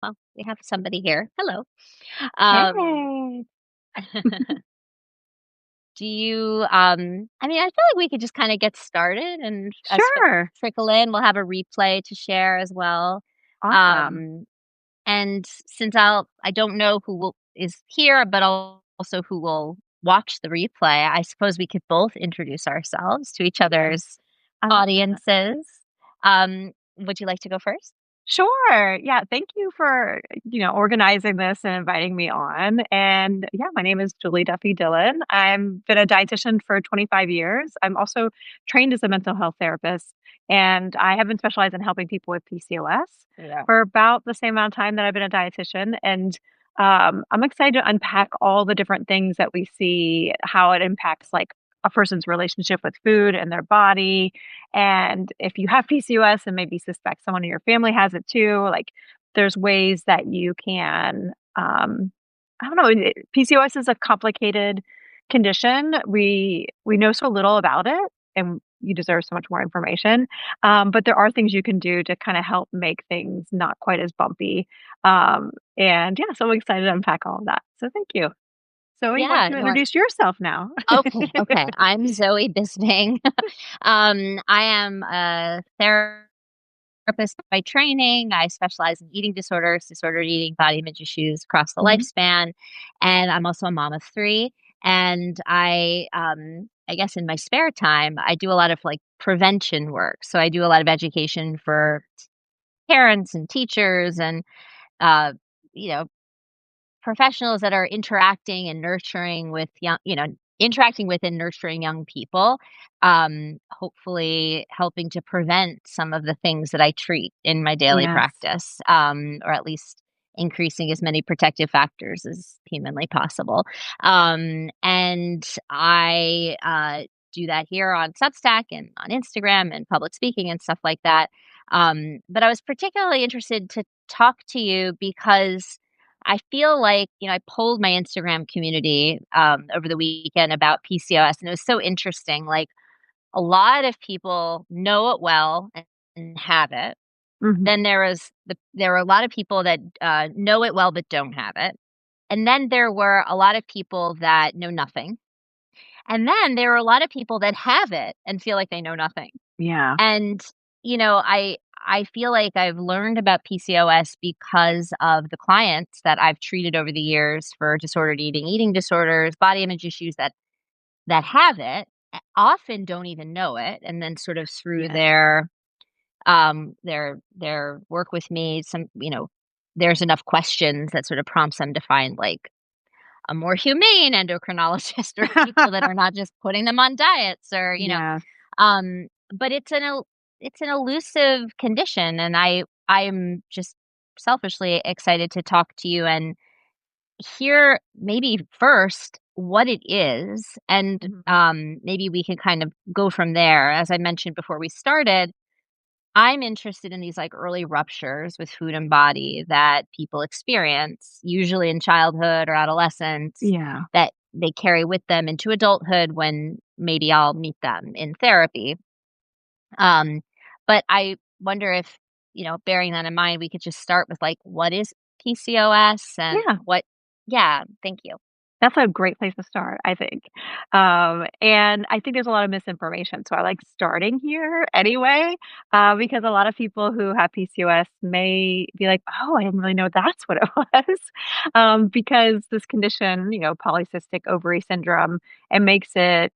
Well, we have somebody here. Hello. Um, Hey. do you, I mean, I feel like we could just kind of get started and as folks Sure. trickle in, we'll have a replay to share as well. Awesome. Um, and since I don't know is here, but also who will watch the replay, I suppose we could both introduce ourselves to each Yeah. other's I love that. audiences. Would you like to go first? Sure. Yeah. Thank you for, organizing this and inviting me on. And yeah, my name is Julie Duffy Dillon. I've been a dietitian for 25 years. I'm also trained as a mental health therapist, and I have been specialized in helping people with PCOS Yeah. for about the same amount of time that I've been a dietitian. And I'm excited to unpack all the different things that we see, how it impacts like a person's relationship with food and their body, and if you have PCOS and maybe suspect someone in your family has it too, like there's ways that you can, I don't know, PCOS is a complicated condition. We know so little about it, and you deserve so much more information. But there are things you can do to kind of help make things not quite as bumpy. And yeah, so I'm excited to unpack all of that. So thank you. So why don't Yeah, you no, introduce yourself now? okay, okay. I'm Zoe Bisbing. I am a therapist by training. I specialize in eating disorders, disordered eating, body image issues across the Mhm. lifespan, and I'm also a mom of three. And I guess in my spare time, I do a lot of like prevention work. So I do a lot of education for parents and teachers and uh, you know professionals that are interacting and nurturing with interacting with and nurturing young people, hopefully helping to prevent some of the things that I treat in my daily Yes. practice, or at least increasing as many protective factors as humanly possible. And I do that here on Substack and on Instagram and public speaking and stuff like that. But I was particularly interested to talk to you because I feel like, I polled my Instagram community over the weekend about PCOS, and it was so interesting. Like, a lot of people know it well and have it. Mhm. Then there were a lot of people that know it well but don't have it. And then there were a lot of people that know nothing. And then there were a lot of people that have it and feel like they know nothing. Yeah. And, I feel like I've learned about PCOS because of the clients that I've treated over the years for disordered eating, eating disorders, body image issues that have it, often don't even know it, and then sort of through Yes. their work with me, there's enough questions that sort of prompts them to find like a more humane endocrinologist or people that are not just putting them on diets or. Yes. But it's an elusive condition, and I'm just selfishly excited to talk to you and hear maybe first what it is, and Mhm. maybe we can kind of go from there. As I mentioned before we started, I'm interested in these like early ruptures with food and body that people experience, usually in childhood or adolescence, Yeah. that they carry with them into adulthood when maybe I'll meet them in therapy. Um, but I wonder if, bearing that in mind, we could just start with like, what is PCOS and Yeah. what? Yeah, thank you. That's a great place to start, I think. And I think there's a lot of misinformation. So I like starting here anyway, because a lot of people who have PCOS may be like, oh, I didn't really know that's what it was. Because this condition, polycystic ovary syndrome, it makes it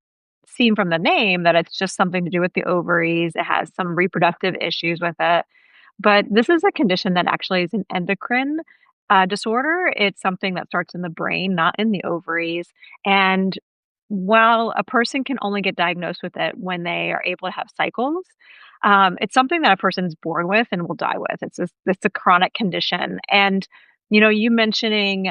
seem from the name that it's just something to do with the ovaries. It has some reproductive issues with it. But this is a condition that actually is an endocrine disorder. It's something that starts in the brain, not in the ovaries. And while a person can only get diagnosed with it when they are able to have cycles, it's something that a person's born with and will die with. It's a chronic condition. And you mentioning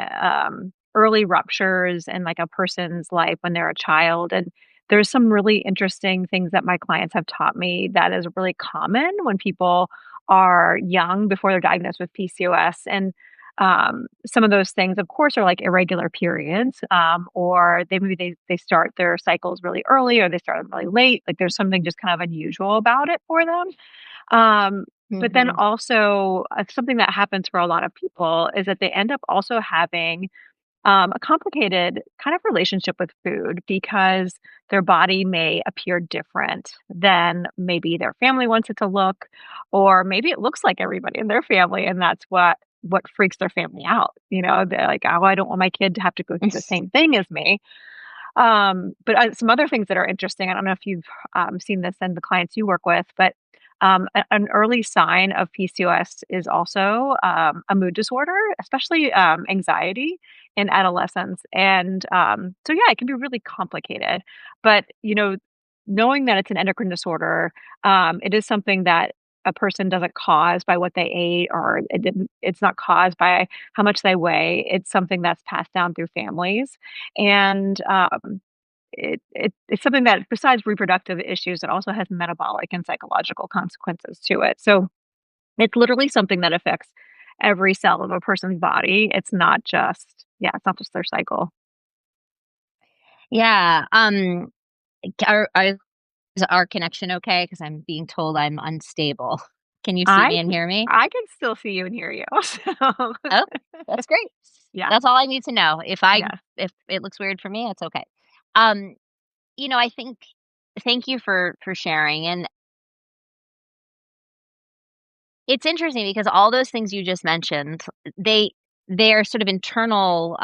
early ruptures in like a person's life when they're a child, and there's some really interesting things that my clients have taught me that is really common when people are young before they're diagnosed with PCOS. And some of those things, of course, are like irregular periods, or they start their cycles really early, or they start them really late. Like there's something just kind of unusual about it for them. But then Mhm. also, something that happens for a lot of people is that they end up also having a complicated kind of relationship with food because their body may appear different than maybe their family wants it to look, or maybe it looks like everybody in their family, and that's what freaks their family out. You know, they're like, "Oh, I don't want my kid to have to go through the same thing as me." But some other things that are interesting, I don't know if you've seen this in the clients you work with, but an early sign of PCOS is also a mood disorder, especially anxiety in adolescence. And so, yeah, it can be really complicated. But, knowing that it's an endocrine disorder, it is something that a person doesn't cause by what they ate, or it's not caused by how much they weigh. It's something that's passed down through families. And it's something that besides reproductive issues, it also has metabolic and psychological consequences to it. So it's literally something that affects every cell of a person's body. It's not just their cycle. Yeah, is our connection okay? Because 'Cause I'm being told I'm unstable. Can you see I me and hear me? I can still see you and hear you. So Oh, that's great. yeah, That's all I need to know. yeah. If it looks weird for me, it's okay. I think thank you for sharing, and it's interesting because all those things you just mentioned, they they're sort of internal,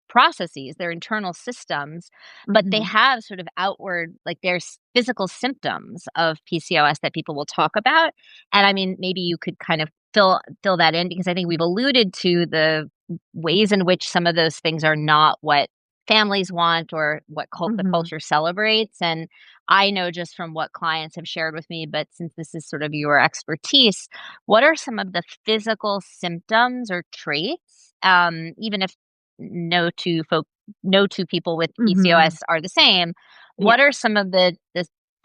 processes, they're internal systems, but they Mhm, have sort of outward like, there's physical symptoms of PCOS that people will talk about, and I mean, maybe you could kind of fill that in because I think we've alluded to the ways in which some of those things are not what families want or what the mhm, culture celebrates, and I know just from what clients have shared with me, but since this is sort of your expertise, what are some of the physical symptoms or traits, even if no two folk no two people with mhm. PCOS are the same, Yeah, what are some of the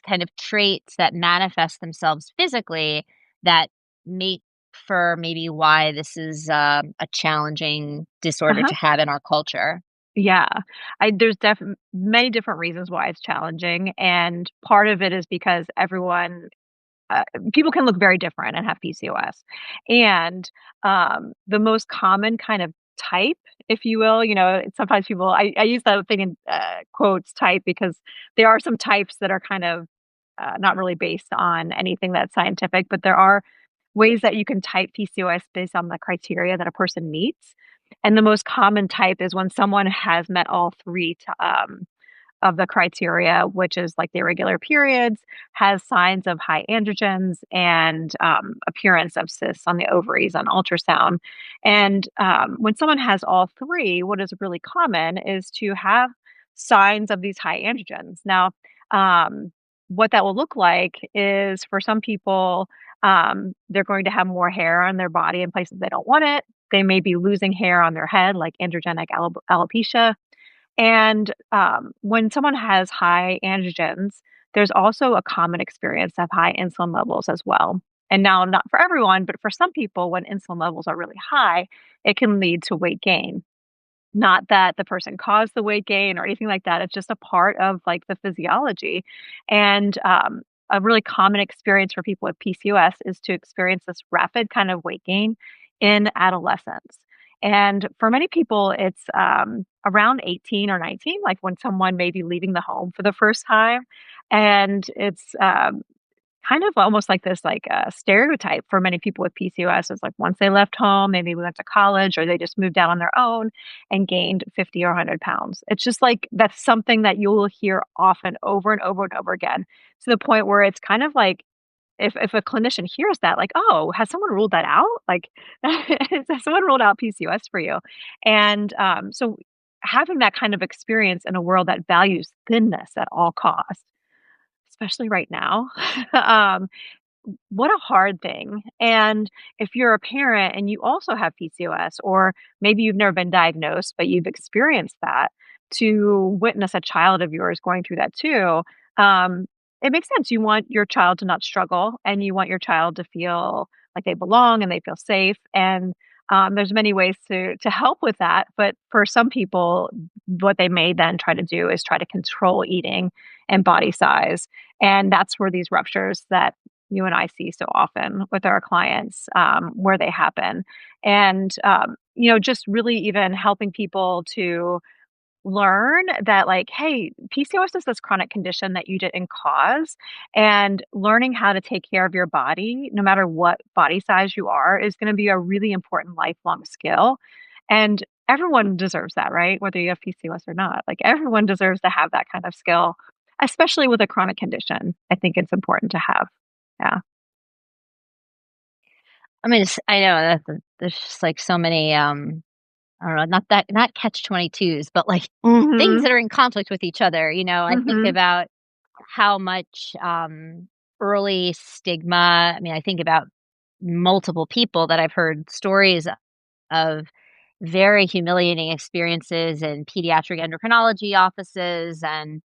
kind of traits that manifest themselves physically that make for maybe why this is, a challenging disorder uh-huh. to have in our culture? Yeah. There's many different reasons why it's challenging, and part of it is because people can look very different and have PCOS. And the most common kind of type, if you will, sometimes I use that thing in quotes type because there are some types that are kind of not really based on anything that's scientific, but there are ways that you can type PCOS based on the criteria that a person meets. And the most common type is when someone has met all three of the criteria, which is like the irregular periods, has signs of high androgens, and appearance of cysts on the ovaries on ultrasound. And when someone has all three, what is really common is to have signs of these high androgens. Now, what that will look like is for some people, they're going to have more hair on their body in places they don't want it. They may be losing hair on their head, like androgenic alopecia. And, when someone has high androgens, there's also a common experience of high insulin levels as well. And now, not for everyone, but for some people, when insulin levels are really high, it can lead to weight gain. Not that the person caused the weight gain or anything like that. It's just a part of like the physiology. And a really common experience for people with PCOS is to experience this rapid kind of weight gain in adolescence. And for many people, it's around 18 or 19, like when someone may be leaving the home for the first time. And it's kind of almost like this, like, stereotype for many people with PCOS is, like, once they left home, maybe went to college or they just moved out on their own and gained 50 or 100 pounds. It's just like that's something that you will hear often over and over and over again to the point where it's kind of like if a clinician hears that, like, "Oh, has someone ruled that out?" Like, "Has someone ruled out PCOS for you?" And, so having that kind of experience in a world that values thinness at all costs, especially right now, um, what a hard thing. And if you're a parent and you also have PCOS, or maybe you've never been diagnosed, but you've experienced that, to witness a child of yours going through that too, um, it makes sense. You want your child to not struggle, and you want your child to feel like they belong and they feel safe. And there's many ways to help with that. But for some people, what they may then try to do is try to control eating and body size, and that's where these ruptures that you and I see so often with our clients, where they happen. And, just really even helping people to learn that like, hey, PCOS is this chronic condition that you didn't cause, and learning how to take care of your body, no matter what body size you are, is going to be a really important lifelong skill. And everyone deserves that, right? Whether you have PCOS or not, like everyone deserves to have that kind of skill, especially with a chronic condition. I think it's important to have. Yeah. I mean, I know that there's just, like, so many, I don't know, not catch-22s, but, like, things Mhm. that are in conflict with each other, I think Mhm. about how much, early stigma. I mean, I think about multiple people that I've heard stories of very humiliating experiences in pediatric endocrinology offices and,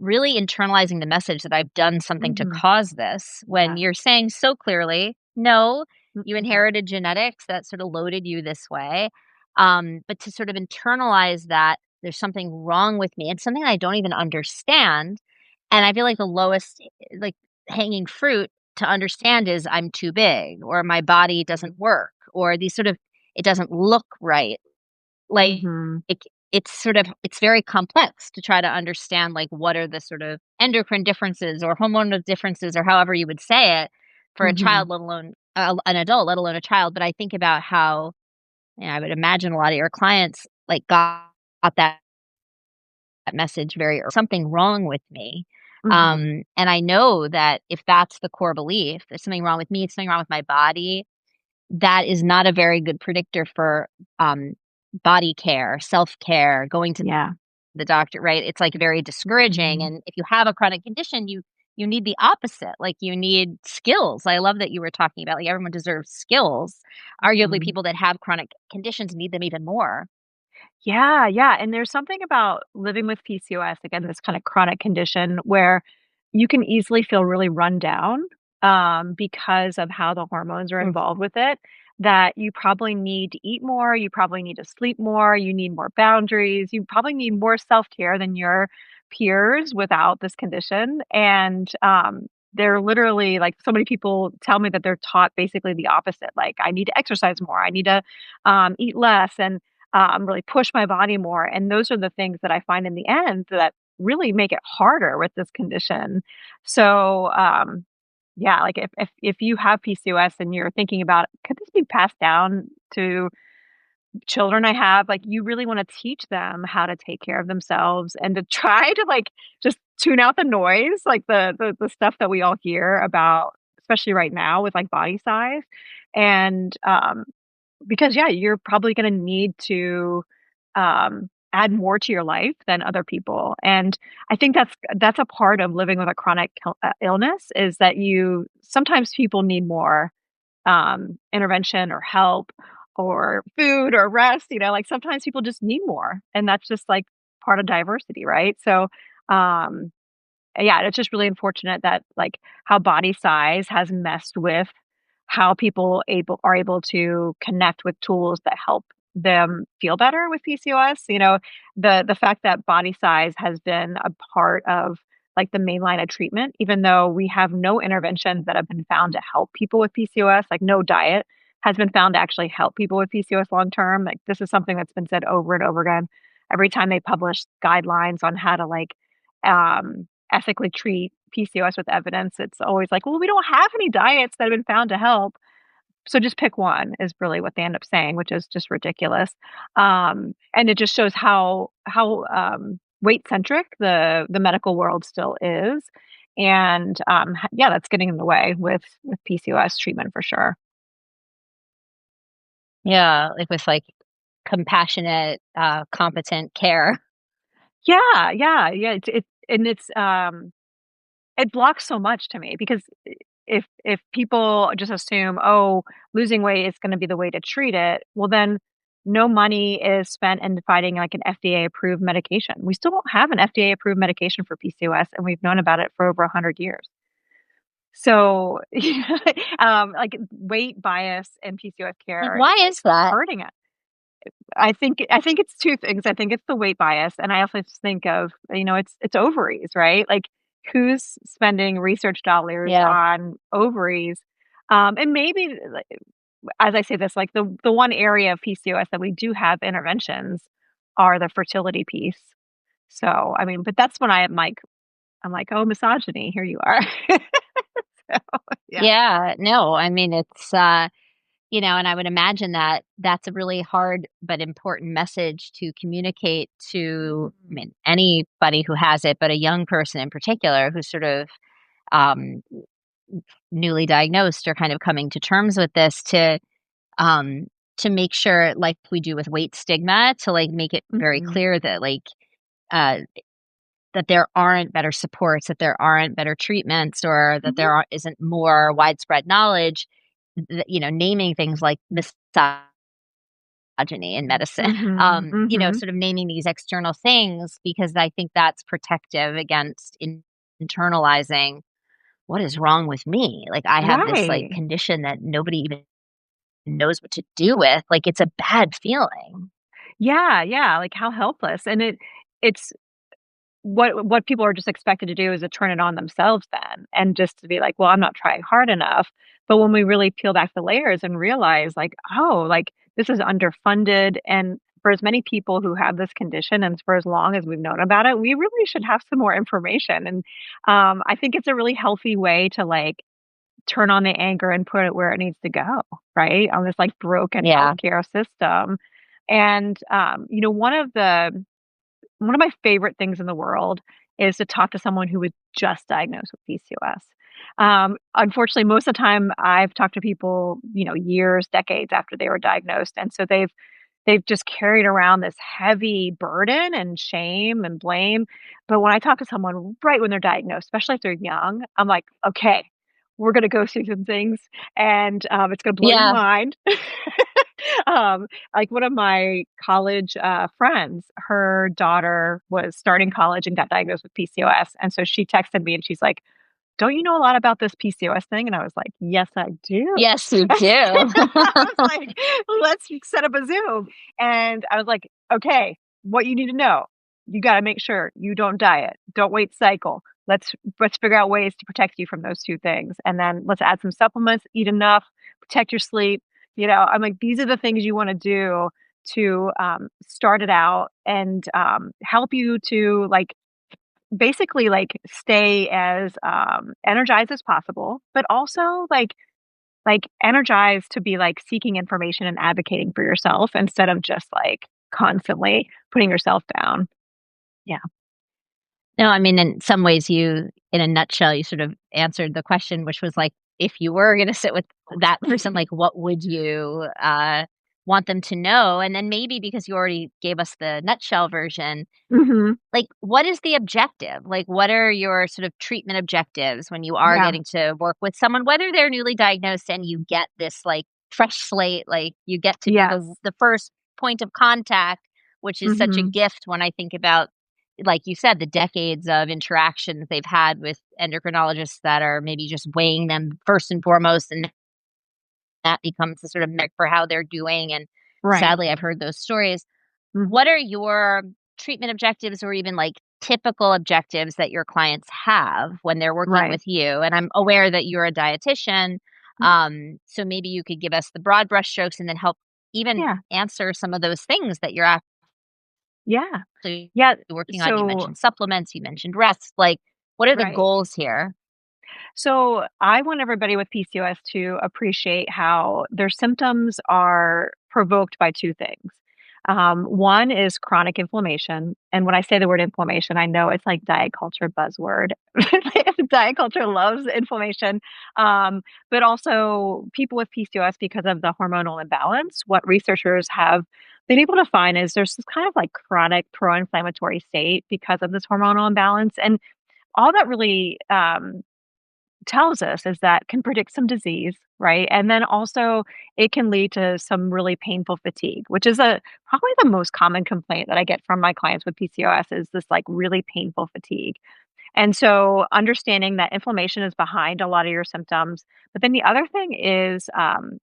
really internalizing the message that I've done something to Mhm. cause this when Yeah. you're saying so clearly, no, you Mhm. inherited genetics that sort of loaded you this way. But to sort of internalize that there's something wrong with me and something I don't even understand. And I feel like the lowest, like, hanging fruit to understand is I'm too big or my body doesn't work or these sort of it doesn't look right. Like, Mhm. it's very complex to try to understand, like, what are the sort of endocrine differences or hormonal differences or however you would say it for a child, Mhm. let alone an adult, let alone a child. But I think about how, I would imagine a lot of your clients, like, got that message very something wrong with me. Mhm. And I know that if that's the core belief, there's something wrong with me, something wrong with my body, that is not a very good predictor for, um, body care, self-care, going to Yeah. the doctor, right? It's, like, very discouraging, Mhm. and if you have a chronic condition, you need the opposite, like, you need skills. I love that you were talking about, like, everyone deserves skills. Arguably, Mhm. people that have chronic conditions need them even more. Yeah, yeah, and there's something about living with PCOS, again, this kind of chronic condition where you can easily feel really run down, because of how the hormones are Mm, involved with it, that you probably need to eat more, you probably need to sleep more, you need more boundaries, you probably need more self-care than your peers without this condition, and, they're literally like, so many people tell me that they're taught basically the opposite, like, "I need to exercise more, I need to, eat less," and really push my body more. And those are the things that I find in the end that really make it harder with this condition. So, yeah, like if you have PCOS and you're thinking about could this be passed down to children I have, like you really want to teach them how to take care of themselves and to try to like just tune out the noise, like the stuff that we all hear about, especially right now with like body size. And because, yeah, you're probably gonna need to, add more to your life than other people, and I think that's a part of living with a chronic illness is that you sometimes people need more, intervention or help or food or rest, like, sometimes people just need more, and that's just, like, part of diversity, right? So, um yeah, it's just really unfortunate that, like, how body size has messed with how people able to connect with tools that help them feel better with PCOS. The fact that body size has been a part of, like, the main line of treatment, even though we have no interventions that have been found to help people with PCOS, like, no diet has been found to actually help people with PCOS long term. Like, this is something that's been said over and over again. Every time they publish guidelines on how to, like, ethically treat PCOS with evidence, it's always like, "Well, we don't have any diets that have been found to help, so just pick one," is really what they end up saying, which is just ridiculous. And it just shows how weight centric the medical world still is, and, yeah, that's getting in the way with PCOS treatment for sure. yeah, like, with, like, compassionate, competent care. Yeah, yeah, yeah, it blocks so much to me because if people just assume, "Oh, losing weight is gonna be the way to treat it," well, then no money is spent in finding, like, an FDA-approved medication. We still don't have an FDA-approved medication for PCOS, and we've known about it for over 100 years. So, like, weight bias in PCOS Like, care is, why like, is that? hurting it. I think it's 2 things. I think it's the weight bias, and I also just think of, it's ovaries, right? Like, who's spending research dollars Yeah. on ovaries, and maybe, like, as I say this, like, the one area of PCOS that we do have interventions are the fertility piece. So, I mean, but that's when I'm like, "Oh, misogyny, here you are." So, yeah. Yeah, no, I mean, it's, and I would imagine that that's a really hard but important message to communicate to, I Mhm. mean, anybody who has it, but a young person in particular who's sort of, um, newly diagnosed or kind of coming to terms with this um, to make sure, like we do with weight stigma, to, like, make it very Mhm. clear that, like, uh that there aren't better supports, that there aren't better treatments, or that Mhm. isn't more widespread knowledge, naming things like misogyny in medicine, Mhm. Mhm. sort of naming these external things because I think that's protective against internalizing what is wrong with me. Like I have this like Right. condition that nobody even knows what to do with. Like it's a bad feeling. Yeah, yeah, like, how helpless, and it's what people are just expected to do is to turn it on themselves then, and just to be like, "Well, I'm not trying hard enough." But when we really peel back the layers and realize, like, "Oh, like, this is underfunded," and for as many people who have this condition and for as long as we've known about it, we really should have some more information, and, I think it's a really healthy way to, like, turn on the anger and put it where it needs to go, right? On this, like, broken Yeah. healthcare system, and, one of my favorite things in the world is to talk to someone who was just diagnosed with PCOS. Unfortunately, most of the time I've talked to people, years, decades after they were diagnosed, and so they've just carried around this heavy burden and shame and blame. But when I talk to someone right when they're diagnosed, especially if they're young, I'm like, okay, we're going to go through some things and it's going to blow your Yeah. mind. um, like one of my college friends, her daughter was starting college and got diagnosed with PCOS. And so she texted me and she's like, don't you know a lot about this PCOS thing? And I was like, yes, I do. Yes, you I do. was like, let's set up a Zoom. And I was like, okay, what you need to know. You got to make sure you don't diet, don't wait cycle. Let's figure out ways to protect you from those two things. And then let's add some supplements, eat enough, protect your sleep. I'm like, these are the things you want to do to start it out and help you to like basically, like, stay as, energized as possible, but also, like, energized to be, like, seeking information and advocating for yourself instead of just, like, constantly putting yourself down. Yeah. No, I mean, in some ways, in a nutshell, you sort of answered the question, which was like, if you were going to sit with that person, like, what would you want them to know? And then maybe because you already gave us the nutshell version, Mhm. like, what is the objective? Like, what are your sort of treatment objectives when you are Yeah. getting to work with someone, whether they're newly diagnosed and you get this like fresh slate, like you get to be Yes. the first point of contact, which is such a Mhm. gift when I think about, like you said, the decades of interactions they've had with endocrinologists that are maybe just weighing them first and foremost, and that becomes the sort of metric for how they're doing. And Right. sadly, I've heard those stories. Mhm. What are your treatment objectives or even like typical objectives that your clients have when they're working Right. with you? And I'm aware that you're a dietitian. Mhm. So maybe you could give us the broad brushstrokes and then help even Yeah. answer some of those things that you're Yeah. actually Yeah. working on. You So mentioned supplements, you mentioned rest. Like, what are the right. goals here? So I want everybody with PCOS to appreciate how their symptoms are provoked by two things. One is chronic inflammation. And when I say the word inflammation, I know it's like diet culture buzzword. Diet culture loves inflammation. Um, but also, people with PCOS, because of the hormonal imbalance, what researchers have been able to find is there's this kind of like chronic pro inflammatory state because of this hormonal imbalance. And all that really tells us is that can predict some disease, right? And then also it can lead to some really painful fatigue, which is a probably the most common complaint that I get from my clients with PCOS is this like really painful fatigue. And so understanding that inflammation is behind a lot of your symptoms. But then the other thing is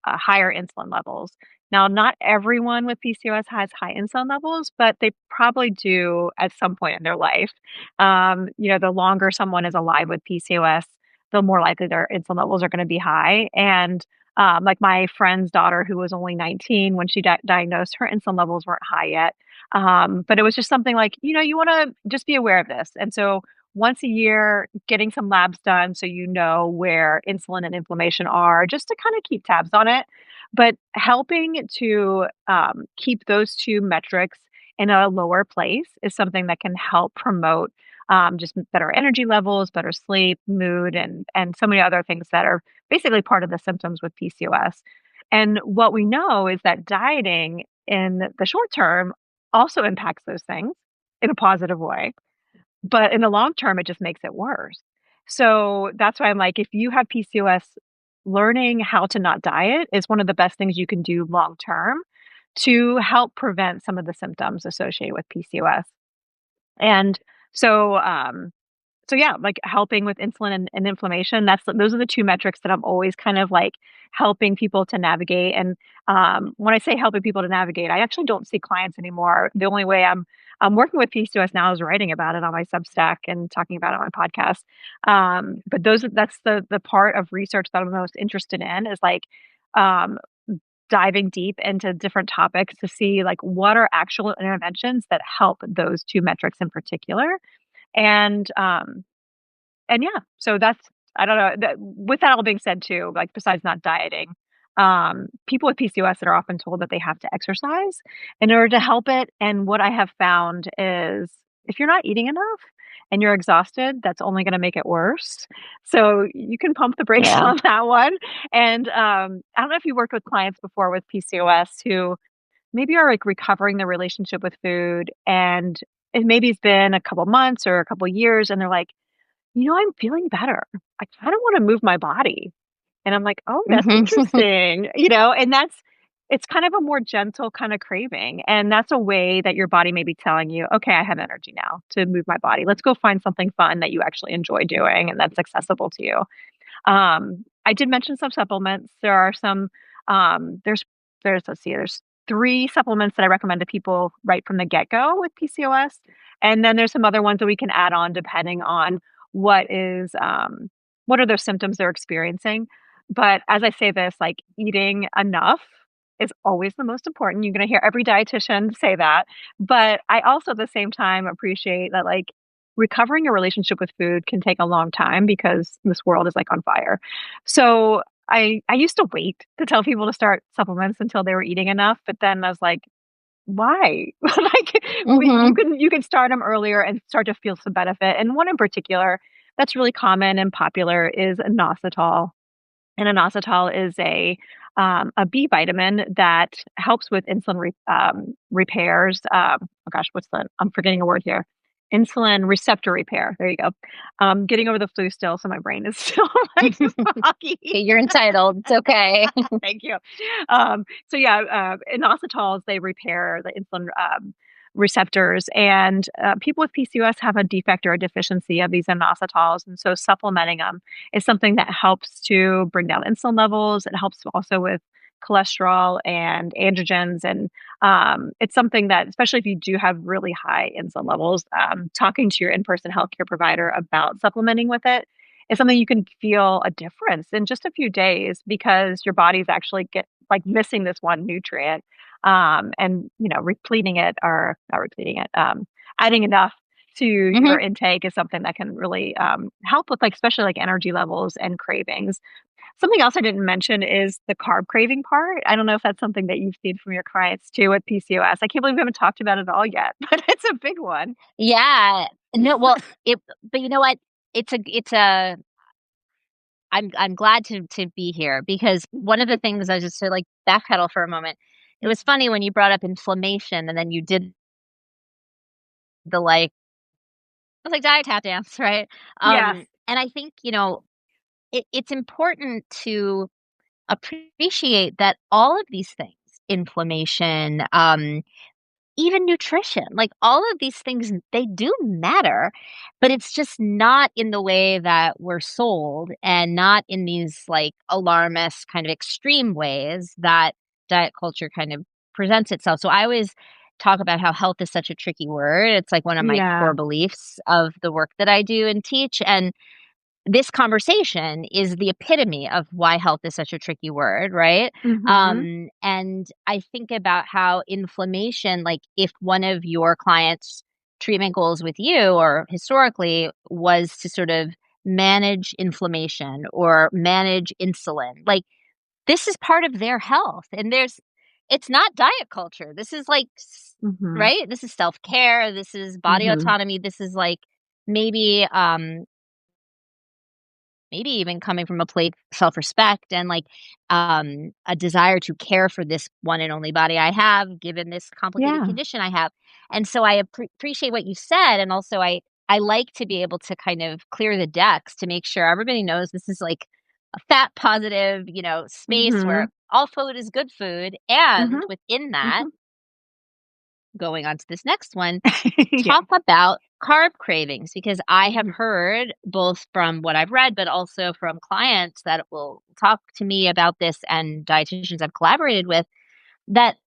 higher insulin levels. Now, not everyone with PCOS has high insulin levels, but they probably do at some point in their life. The longer someone is alive with PCOS, the more likely their insulin levels are going to be high. And like my friend's daughter, who was only 19 when she diagnosed, her insulin levels weren't high yet. But it was just something like, you want to just be aware of this. And so once a year, getting some labs done so you know where insulin and inflammation are, just to kind of keep tabs on it. But helping to keep those two metrics in a lower place is something that can help promote just better energy levels, better sleep, mood, and so many other things that are basically part of the symptoms with PCOS. And what we know is that dieting in the short term also impacts those things in a positive way. But in the long term, it just makes it worse. So that's why I'm like, if you have PCOS, learning how to not diet is one of the best things you can do long term to help prevent some of the symptoms associated with PCOS. And so, yeah, like helping with insulin and inflammation, those are the two metrics that I'm always kind of like helping people to navigate. And when I say helping people to navigate, I actually don't see clients anymore. The only way I'm working with PCOS now is writing about it on my Substack and talking about it on my podcast. But that's the part of research that I'm most interested in is like um, diving deep into different topics to see like what are actual interventions that help those two metrics in particular. And yeah, so that's I don't know, with that all being said too, like besides not dieting, people with PCOS that are often told that they have to exercise in order to help it. And what I have found is if you're not eating enough and you're exhausted, that's only going to make it worse. So you can pump the brakes Yeah. on that one. And I don't know if you worked with clients before with PCOS who maybe are like recovering their relationship with food and maybe it's been a couple months or a couple years and they're like, I'm feeling better. I kind of want to move my body. And I'm like, oh, that's interesting. And it's kind of a more gentle kind of craving. And that's a way that your body may be telling you, okay, I have energy now to move my body. Let's go find something fun that you actually enjoy doing and that's accessible to you. I did mention some supplements. There are some, let's see, there's three supplements that I recommend to people right from the get go with PCOS. And then there's some other ones that we can add on depending on what are their symptoms they're experiencing. But as I say this, like eating enough is always the most important. You're going to hear every dietitian say that. But I also at the same time appreciate that like recovering a relationship with food can take a long time because this world is like on fire. So I used to wait to tell people to start supplements until they were eating enough, but then I was like, why? Like Mhm. you can start them earlier and start to feel some benefit. And one in particular that's really common and popular is inositol. And inositol is a B vitamin that helps with insulin repairs. Oh gosh, I'm forgetting a word here. Insulin receptor repair. There you go. Getting over the flu still, so my brain is still like foggy. Okay, you're entitled. It's okay. Thank you. So yeah, inositols, they repair the insulin receptors, and people with PCOS have a defect or a deficiency of these inositols, and so supplementing them is something that helps to bring down insulin levels. It helps also with cholesterol and androgens, and it's something that, especially if you do have really high insulin levels, talking to your in-person healthcare provider about supplementing with it is something you can feel a difference in just a few days because your body's actually get like missing this one nutrient. And repleting it or not repleting it, adding enough to Mhm. your intake is something that can really help with like especially like energy levels and cravings. Something else I didn't mention is the carb craving part. I don't know if that's something that you've seen from your clients too with PCOS. I can't believe we haven't talked about it all yet, but it's a big one. Yeah. No, well, but you know what? I'm glad to be here because one of the things I just to like backpedal for a moment. It was funny when you brought up inflammation and then you did the like I was like diet tap dance, right? Yes. And I think, it's important to appreciate that all of these things, inflammation, even nutrition, like, all of these things, they do matter, but it's just not in the way that we're sold and not in these, like, alarmist kind of extreme ways that diet culture kind of presents itself. So I always talk about how health is such a tricky word. It's like one of my Yeah. core beliefs of the work that I do and teach, and this conversation is the epitome of why health is such a tricky word, right? Mhm. And I think about how inflammation, like if one of your clients' treatment goals with you or historically was to sort of manage inflammation or manage insulin, like this is part of their health. And it's not diet culture. This is like, Mhm. right? This is self care. This is body Mhm. autonomy. This is like maybe maybe even coming from a place of self-respect and, like, a desire to care for this one and only body I have, given this complicated Yeah. condition I have. And so I appreciate what you said, and also I like to be able to kind of clear the decks to make sure everybody knows this is, like, a fat positive, space where Mhm. all food is good food, and Mhm. within that, Mhm. going on to this next one, Yeah. talk about carb cravings because I have Mhm. heard both from what I've read, but also from clients that will talk to me about this and dietitians I've collaborated with that,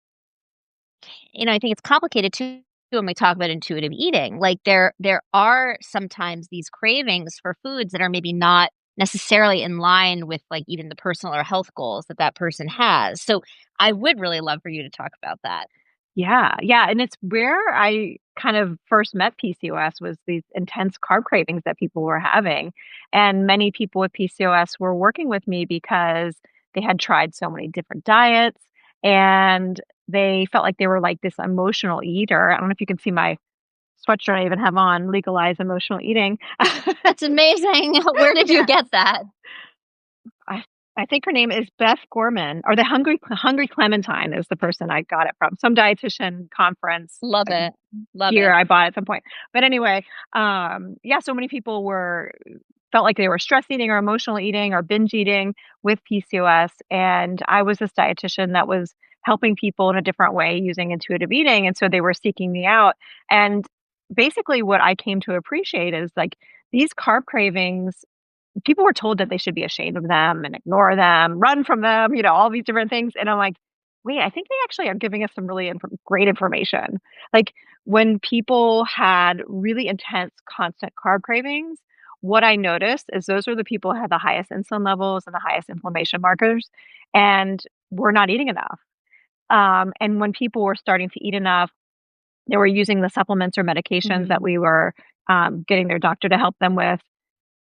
I think it's complicated too when we talk about intuitive eating. Like there are sometimes these cravings for foods that are maybe not necessarily in line with like even the personal or health goals that that person has. So I would really love for you to talk about that. Yeah, yeah, and it's where I kind of first met PCOS was these intense carb cravings that people were having, and many people with PCOS were working with me because they had tried so many different diets, and they felt like they were like this emotional eater. I don't know if you can see my sweatshirt I even have on, legalize emotional eating. That's amazing. Where did you Yeah. get that? I I think her name is Beth Gorman, or the Hungry Clementine is the person I got it from. Some dietitian conference, Love it. Love gear it. I bought at some point. But anyway, yeah, so many people felt like they were stress eating or emotional eating or binge eating with PCOS, and I was this dietitian that was helping people in a different way using intuitive eating, and so they were seeking me out. And basically what I came to appreciate is like these carb cravings, people were told that they should be ashamed of them and ignore them, run from them, all these different things. And I'm like, wait, I think they actually are giving us some really great information. Like when people had really intense, constant carb cravings, what I noticed is those were the people who had the highest insulin levels and the highest inflammation markers, and were not eating enough. And when people were starting to eat enough, they were using the supplements or medications that Mhm. we were getting their doctor to help them with,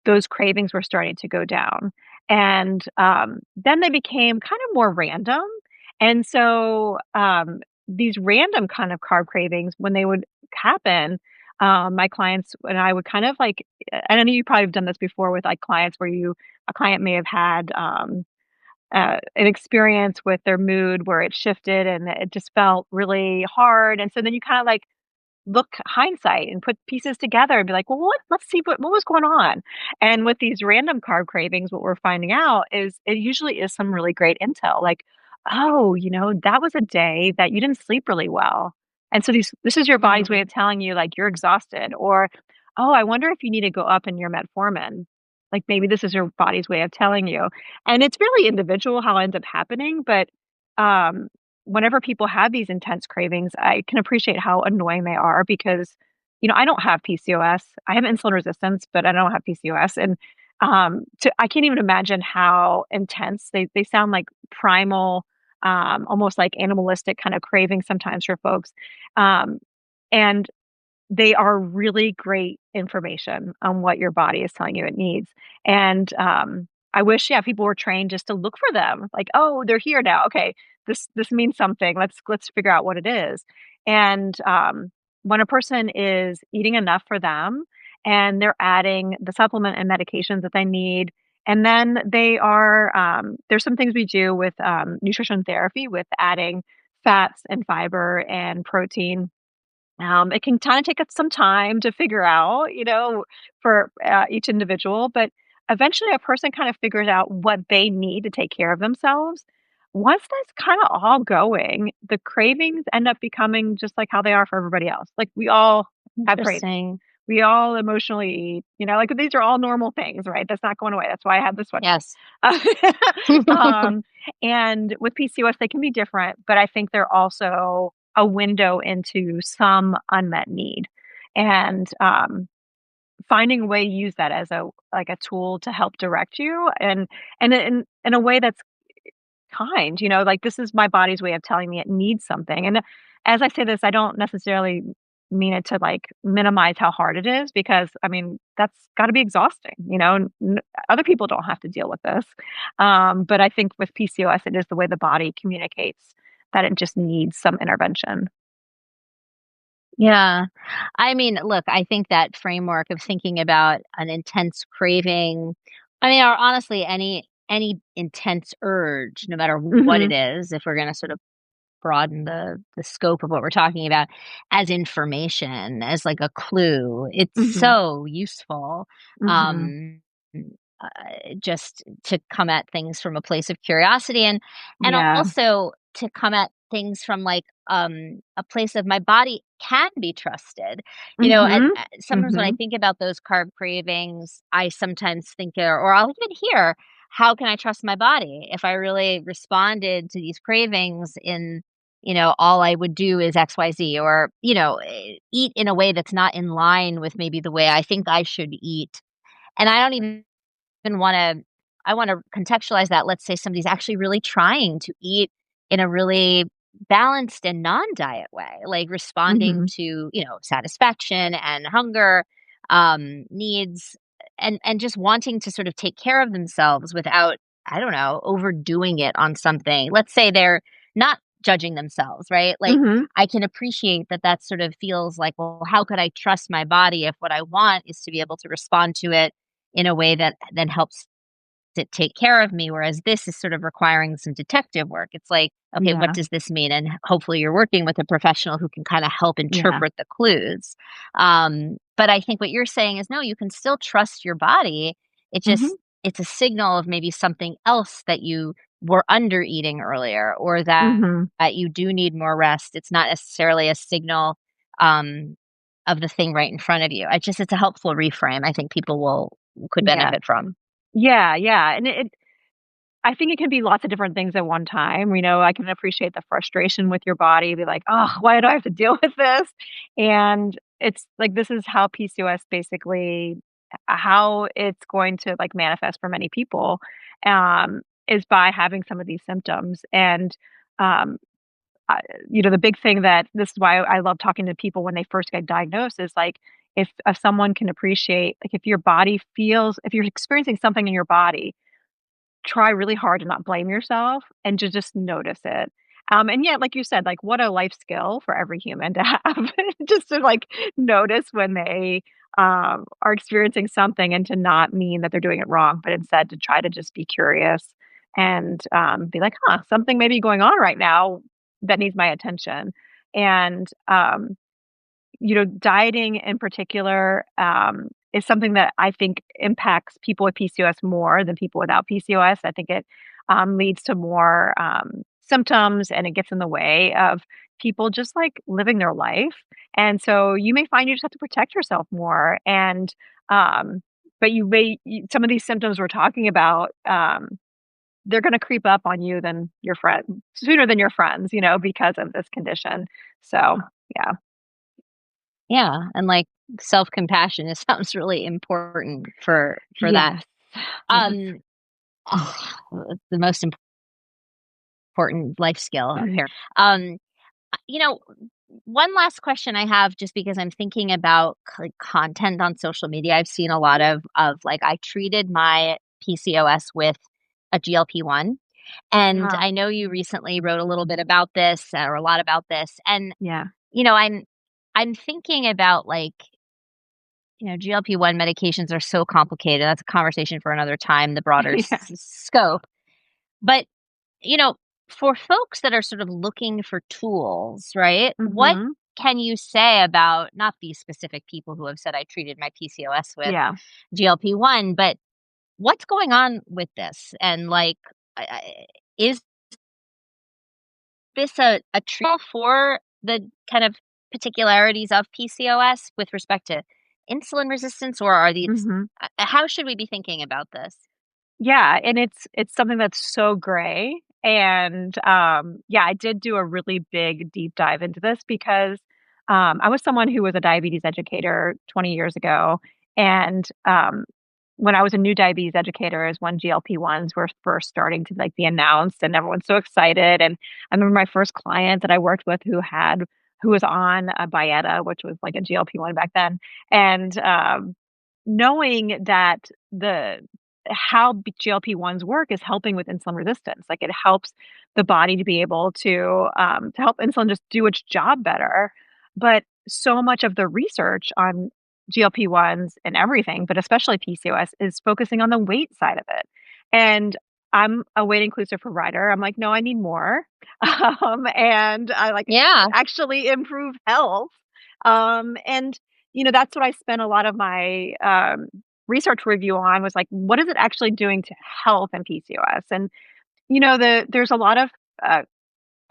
those cravings were starting to go down. And, then they became kind of more random. And so, these random kind of carb cravings, when they would happen, my clients and I would kind of like, and I know you probably have done this before with like clients where a client may have had, an experience with their mood where it shifted and it just felt really hard. And so then you kind of like look hindsight and put pieces together and be like, "Well, let's see what was going on." And with these random carb cravings, what we're finding out is it usually is some really great intel, like, "Oh, that was a day that you didn't sleep really well. And so this is your body's way Mhm. of telling you, like, you're exhausted," or, "Oh, I wonder if you need to go up in your metformin." Like, maybe this is your body's way of telling you. And it's really individual how it ends up happening, but, um, whenever people have these intense cravings, I can appreciate how annoying they are because, I don't have PCOS. I have insulin resistance, but I don't have PCOS. And I can't even imagine how intense they sound like primal, almost like animalistic kind of craving sometimes for folks. Um, and they are really great information on what your body is telling you it needs. And, I wish, yeah, people were trained just to look for them. Like, "Oh, they're here now. Okay, this means something. Let's figure out what it is." And, when a person is eating enough for them and they're adding the supplement and medications that they need, and then there's some things we do with, nutrition therapy with adding fats and fiber and protein. It can kinda take us some time to figure out, for, each individual, but eventually a person kind of figures out what they need to take care of themselves once that's kinda all going, the cravings end up becoming just like how they are for everybody else. Like, we all have cravings. Interesting. We all emotionally eat, like, these are all normal things, right? That's not going away. That's why I have the sweatshirt. Yes. Um, and with PCOS, they can be different, but I think they're also a window into some unmet need. And, finding a way to use that as a tool to help direct you and in a way that's kind, like, this is my body's way of telling me it needs something, and as I say this, I don't necessarily mean it to, like, minimize how hard it is because, I mean, that's gotta be exhausting, other people don't have to deal with this, but I think with PCOS, it is the way the body communicates that it just needs some intervention. Yeah. I mean, look, I think that framework of thinking about an intense craving, I mean, or honestly, any intense urge, no matter what it Mhm. is, if we're gonna sort of broaden the scope of what we're talking about as information, as like a clue. It's Mhm. so useful, Mhm. um, just to come at things from a place of curiosity and Yeah. also to come at things from like a place of my body can be trusted, and Mhm. sometimes when I Mhm. think about those carb cravings, I sometimes think or I'll even hear, how can I trust my body if I really responded to these cravings in, all I would do is XYZ or, eat in a way that's not in line with maybe the way I think I should eat. And I don't even wanna I wanna contextualize that. Let's say somebody's actually really trying to eat in a really balanced and non-diet way, like responding Mhm. to, satisfaction and hunger, needs, and just wanting to sort of take care of themselves without, I don't know, overdoing it on something. Let's say they're not judging themselves, right? Like, Mhm. I can appreciate that that sort of feels like, well, how could I trust my body if what I want is to be able to respond to it in a way that then helps it take care of me, whereas this is sort of requiring some detective work. It's like, okay, what Yeah. does this mean? And hopefully you're working with a professional who can kind of help Yeah. interpret the clues. But I think what you're saying is no, you can still trust your body. It just Mhm. it's a signal of maybe something else that you were under eating earlier or Mhm. that you do need more rest. It's not necessarily a signal um of the thing right in front of you. It's a helpful reframe. I think people will could Yeah. benefit from. Yeah, yeah, and I think it can be lots of different things at one time, I can appreciate the frustration with your body, be like, "Oh, why do I have to deal with this?" And it's like, this is how PCOS basically how it's going to, like, manifest for many people, is by having some of these symptoms, and, um, I the big thing that this is why I love talking to people when they first get diagnosed is, like, if someone can appreciate like, if you're experiencing something in your body, try really hard to not blame yourself and to just notice it. And yeah, like you said, like what a life skill for every human to have, just to like notice when they are experiencing something and to not mean that they're doing it wrong, but instead to try to just be curious and be like, huh, something may be going on right now that needs my attention. And dieting in particular, is something that I think impacts people with PCOS more than people without PCOS. I think it leads to more symptoms and it gets in the way of people just like living their life. And so you may find you just have to protect yourself more. And, um, but some of these symptoms we're talking about, they're going to creep up on you than your friend sooner than your friends, because of this condition. So, yeah. Yeah, and, like, self-compassion, it sounds really important for that. Yes. Yes. Um, it's the most important life skill, apparently. You know, one last question I have just because I'm thinking about, like, content on social media. I've seen a lot of, like, I treated my PCOS with a GLP-1, and Ah, I know you recently wrote a little bit about this or a lot about this, and, yeah. you know, I'm thinking about, like, GLP-1 medications are so complicated. That's a conversation for another time, the broader Yeah. scope. But, you know, for folks that are sort of looking for tools, right? What Mhm. can you say about not these specific people who have said I treated my PCOS with Yeah. GLP-1, but what's going on with this? And like, I- is this a treatment for the kind of particularities of PCOS with respect to insulin resistance, or are these Mhm. how should we be thinking about this? Yeah, and it's something that's so gray, and, yeah, I did do a really big deep dive into this because, I was someone who was a diabetes educator 20 years ago, and, when I was a new diabetes educator is when GLP-1s were first starting to, like, be announced, and everyone's so excited, and I remember my first client that I worked with who was on a Byetta, which was like a GLP-1 back then, and, knowing that the how GLP-1s work is helping with insulin resistance. Like, it helps the body to be able to help insulin just do its job better. But so much of the research on GLP-1s and everything, but especially PCOS, is focusing on the weight side of it. And I'm a weight inclusive provider. I'm like, no, I need more. And I like Yeah. actually improve health. And that's what I spent a lot of my research review on was like, what is it actually doing to health and PCOS? And there's a lot of uh,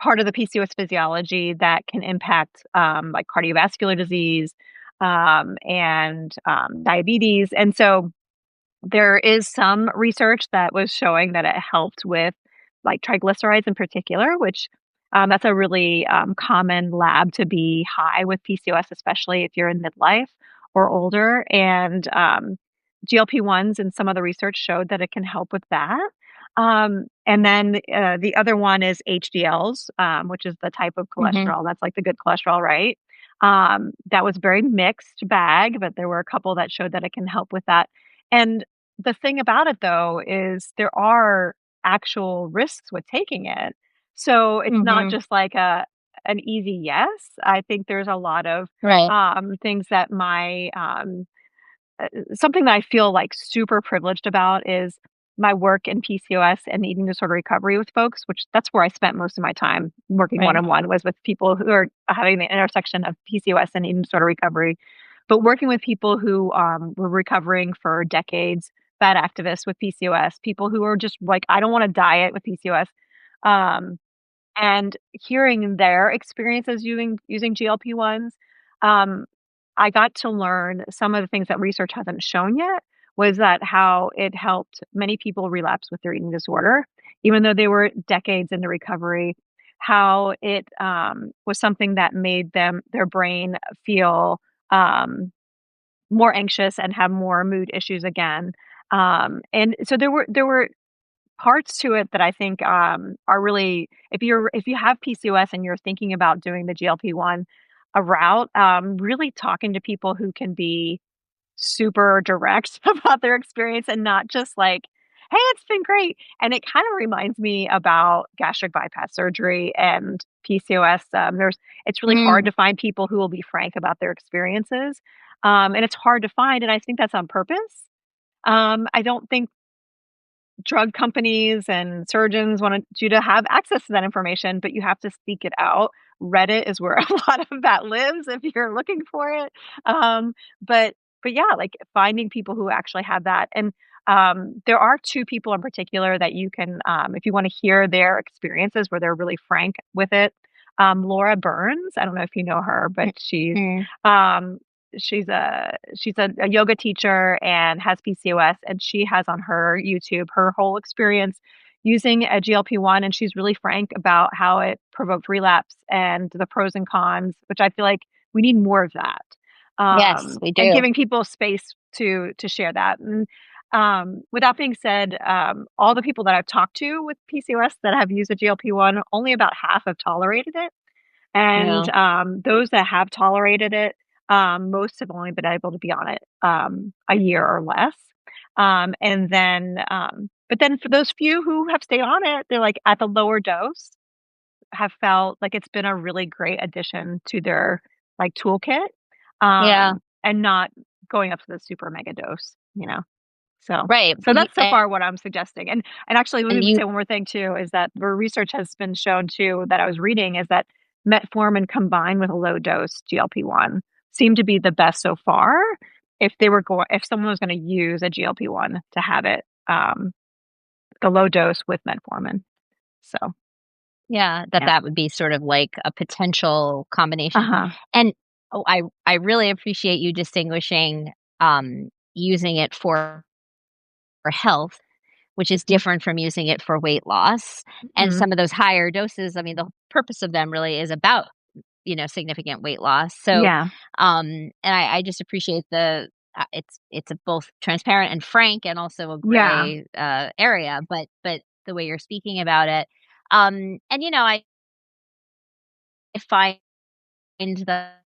part of the PCOS physiology that can impact like cardiovascular disease and diabetes. And so there is some research that was showing that it helped with like triglycerides in particular, which that's a really common lab to be high with PCOS, especially if you're in midlife or older. And GLP-1s and some of the research showed that it can help with that. And then the other one is HDLs, which is the type of Mhm. cholesterol. That's like the good cholesterol, right? That was very mixed bag, but there were a couple that showed that it can help with that. And the thing about it though is there are actual risks with taking it. So it's not Mhm. just like a an easy yes. I think there's a lot of Right. things that something that I feel like super privileged about is my work in PCOS and eating disorder recovery with folks, which that's where I spent most of my time working one Right. on one was with people who are having the intersection of PCOS and eating disorder recovery. But working with people who were recovering for decades, fat activists with PCOS, people who are just like, I don't want to diet with PCOS. Um, and hearing their experiences using GLP-1s, um, I got to learn some of the things that research hasn't shown yet, was that how it helped many people relapse with their eating disorder, even though they were decades into recovery, how it, was something that made their brain feel, um, more anxious and have more mood issues again. And so there were parts to it that I think, are really if you have PCOS and you're thinking about doing the GLP-1 a route, really talking to people who can be super direct about their experience and not just like, "Hey, it's been great." And it kind of reminds me about gastric bypass surgery and PCOS. It's really hard Mm. to find people who will be frank about their experiences, and it's hard to find, and I think that's on purpose. I don't think drug companies and surgeons want you to have access to that information, but you have to seek it out. Reddit is where a lot of that lives if you're looking for it. Um, but but yeah, like finding people who actually have that. And there are two people in particular that you can, if you want to hear their experiences where they're really frank with it. Laura Burns, I don't know if you know her, but Mm. um, she's a yoga teacher and has PCOS, and she has on her YouTube her whole experience using a GLP-1, and she's really frank about how it provoked relapse and the pros and cons, which I feel like we need more of that. Yes, we And do. giving people space to share that. And with that being said, all the people that I've talked to with PCOS that have used a GLP-1, only about half have tolerated it. And, No. those that have tolerated it, most have only been able to be on it, a year or less. But then for those few who have stayed on it, they're like at the lower dose, have felt like it's been a really great addition to their like toolkit, Yeah. and not going up to the super mega dose. So Right. so that's so far what I'm suggesting. And actually, let And me you say one more thing too, is that the research has been shown too that I was reading is that metformin combined with a low dose GLP-1 seemed to be the best so far if someone was gonna use a GLP-1 to have it, the low dose with metformin. So Yeah, that Yeah. that would be sort of like a potential combination. Uh-huh. And, oh, I really appreciate you distinguishing, using it for health, which is different from using it for weight loss. And Mhm. some of those higher doses, I mean, the purpose of them really is about, significant weight loss. So, Yeah. and I just appreciate it's a both transparent and frank and also a Yeah. gray, area, but the way you're speaking about it. And, I find that,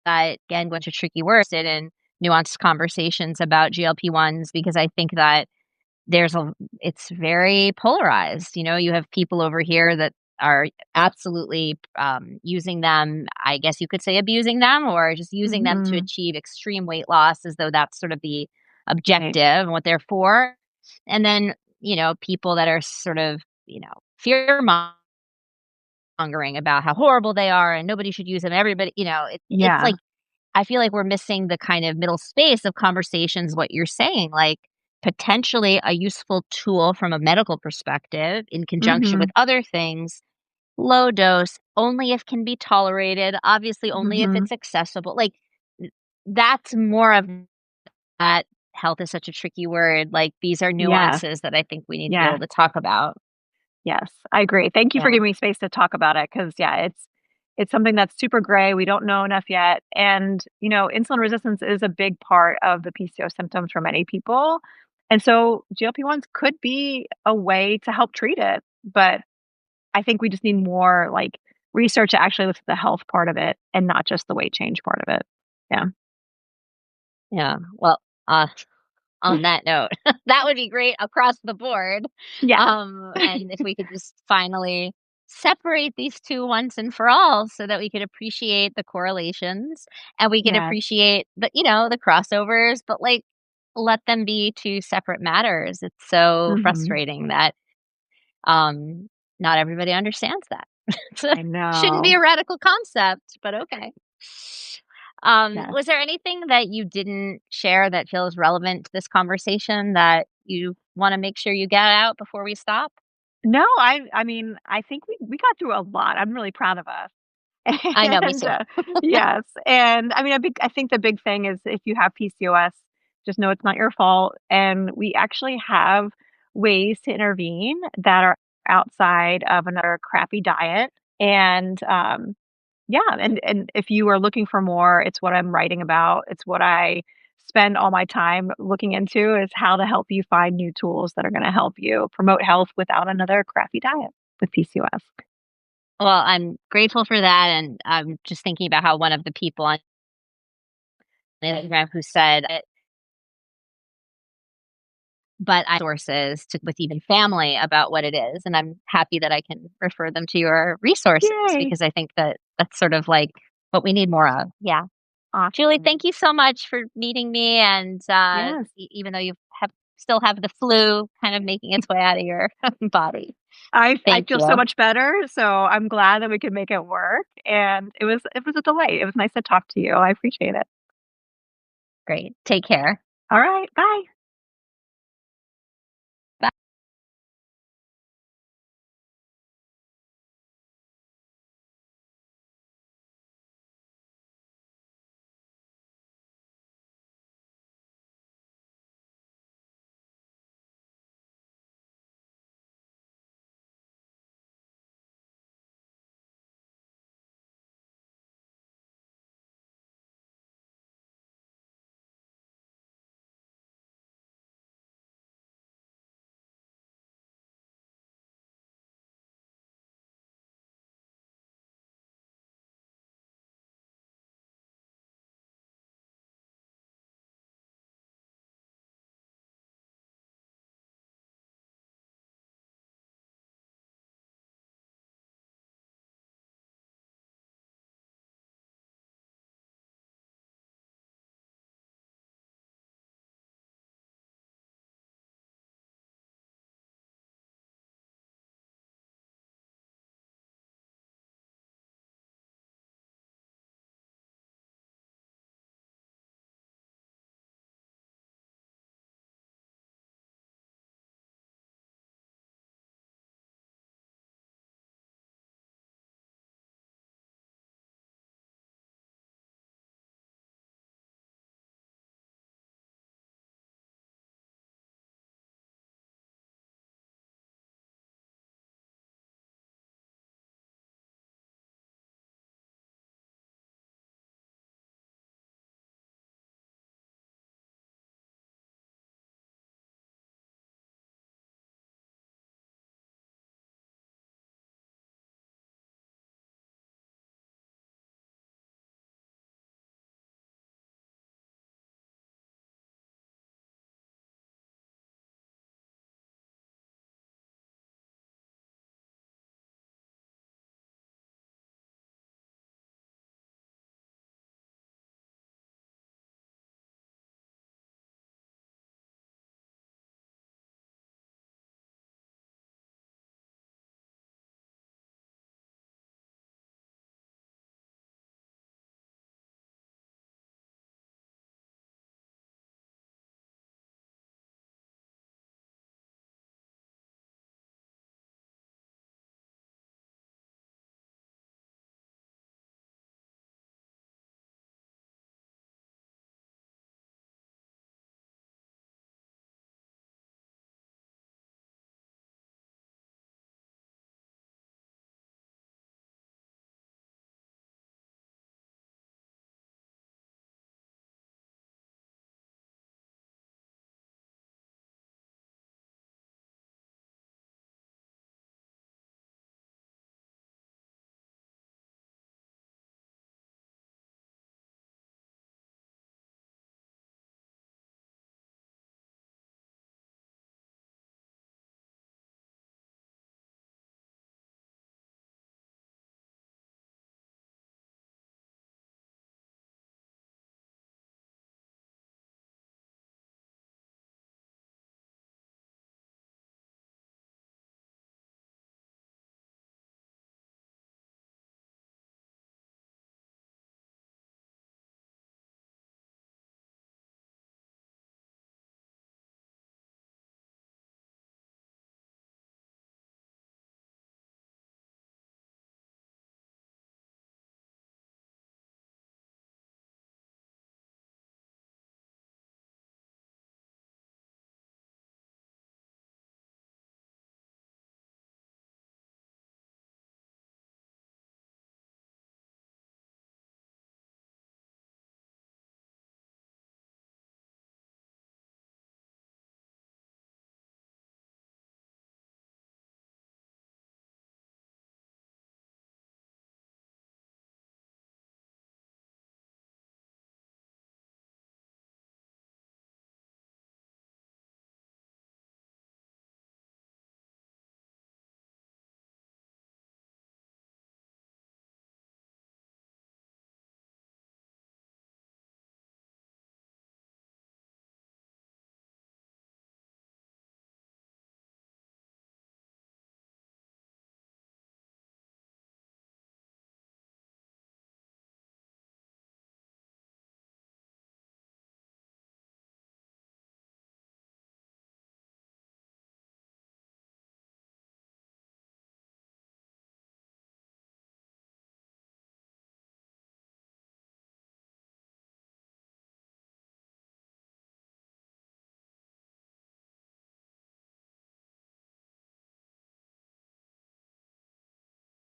again, going to tricky words in nuanced conversations about GLP-1s because I think that there's a it's very polarized. You have people over here that are absolutely, using them, I guess you could say abusing them, or just using them to Mhm. achieve extreme weight loss as though that's sort of the Right. objective and what they're for. And then, people that are sort of, fear mongering about how horrible they are and nobody should use them. Everybody, it's Yeah. like I feel like we're missing the kind of middle space of conversations, what you're saying, like potentially a useful tool from a medical perspective in conjunction with Mhm. other things, low dose, only if can be tolerated, obviously only if Mhm. it's accessible. Like that's more of that. Health is such a tricky word. Like these are Yes. nuances that I think we need to be able Yes. to talk about. Yes. I agree. Thank you for Yeah. giving me space to talk about it because yeah, it's something that's super gray. We don't know enough yet. And, insulin resistance is a big part of the PCOS symptoms for many people. And so GLP-1s could be a way to help treat it. But I think we just need more like research to actually look at the health part of it and not just the weight change part of it. Yeah. Yeah. Well, on that note, that would be great across the board. Yes. And if we could just finally separate these two once and for all so that we could appreciate the correlations and we could Yes. appreciate the crossovers, but like let them be two separate matters. It's so Mhm. frustrating that um not everybody understands that. So I shouldn't be know. a radical concept, but okay. Yes. Was there anything that you didn't share that feels relevant to this conversation that you want to make sure you get out before we stop? No, I mean, I think we got through a lot. I'm really proud of us. I know, me And, too. yes, and I mean, I think the big thing is if you have PCOS, just know it's not your fault, and we actually have ways to intervene that are outside of another crappy diet, and, yeah, and if you are looking for more, it's what I'm writing about, it's what I spend all my time looking into is how to help you find new tools that are gonna help you promote health without another crappy diet with PCOS. Well, I'm grateful for that, and I'm just thinking about how one of the people on Instagram who said it, but I sources to with even family about what it is, and I'm happy that I can refer them to your resources Yay. because I think that that's sort of like what we need more of. Yeah. Julie, thank Awesome. you so much for meeting me, and, Yes. even though you still have the flu kind of making its way out of your body. I Thank feel so you. much better, so I'm glad that we could make it work, and it was a delight. It was nice to talk to you. I appreciate it. Great. Take care. All right, bye.